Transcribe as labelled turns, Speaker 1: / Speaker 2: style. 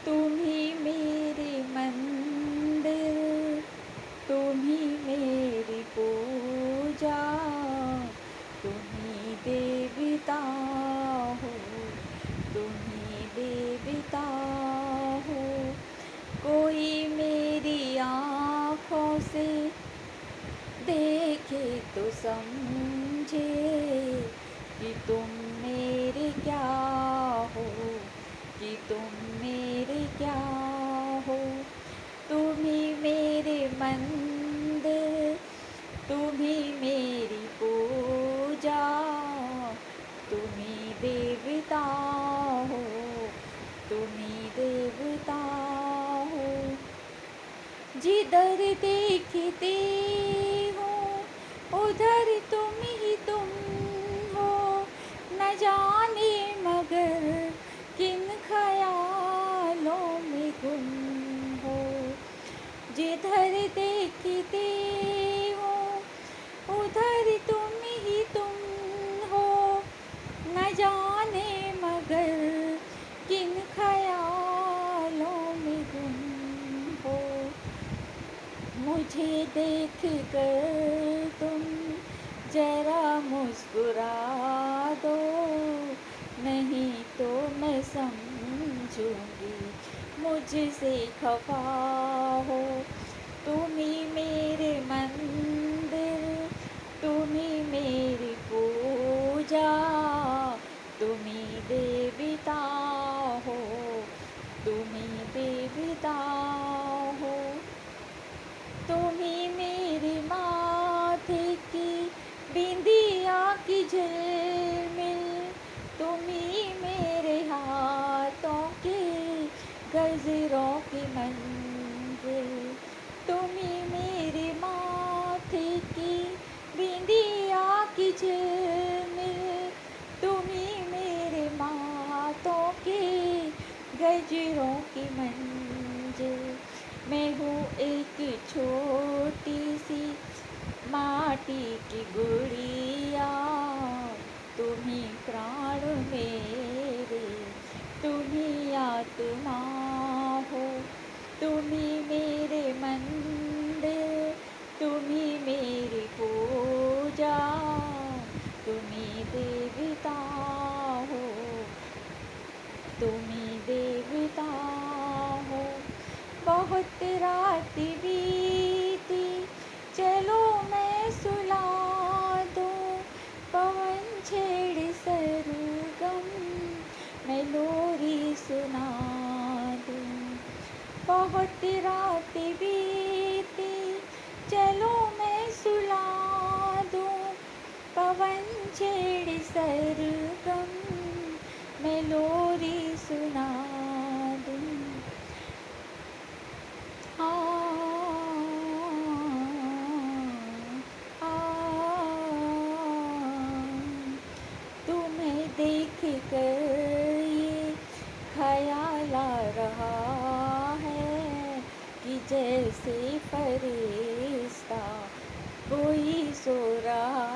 Speaker 1: तुम ही मेरे मंदिर, तुम ही मेरी पूजा, तुम ही देवता हो, तुम ही देवता हो। कोई मेरी आँखों से देखे तो समझे कि तुम मेरे क्या हो, कि तुम मेरे क्या हो। तुम ही मेरे मंदिर, तुम ही मेरी पूजा, तुम ही देवता हो, तुम ही देवता हो। जिधर देखते हो उधर तुम हो, न जाने मगर किन ख़यालों में गुम हो। जिधर देखते हो उधर तुम हो, न जाने मगर किन ख़यालों में गुम हो। मुझे देख कर तुम जरा मुस्कुरा दो, नहीं तो मैं समझूंगी मुझसे खफा हो। तुम ही मेरे मंदिर, तुम ही मेरी पूजा, तुम ही देवता हो, तुम ही देवता हो। तुम ही मेरे माथे की बिंदिया की झिलमिल, तुम ही मेरे हाथों के गजरों की मंजिल। तुम ही मेरे माथे की बिंदिया की झिलमिल, तुम ही मेरे हाथों के गजरों की मंजिल। मैं हूँ एक छोटी सी माटी की गुड़िया, तुम ही प्राण मेरे, तुम ही आत्मा हो। तुम ही मेरे मंदिर, तुम ही मेरी पूजा, तुम ही देवता हो, तुम ही देवता हो। बहुत रात बीती, चलो मैं सुला दूँ, पवन छेड़ सरगम, मैं लोरी सुना दूँ। बहुत रात बीती, चलो मैं सुला दूँ, पवन छेड़ सरगम, मैं लोरी सुना दूँ। आ, आ, तुम्हें देख कर ये ख्याल आ रहा है कि जैसे फरिश्ता कोई सो रहा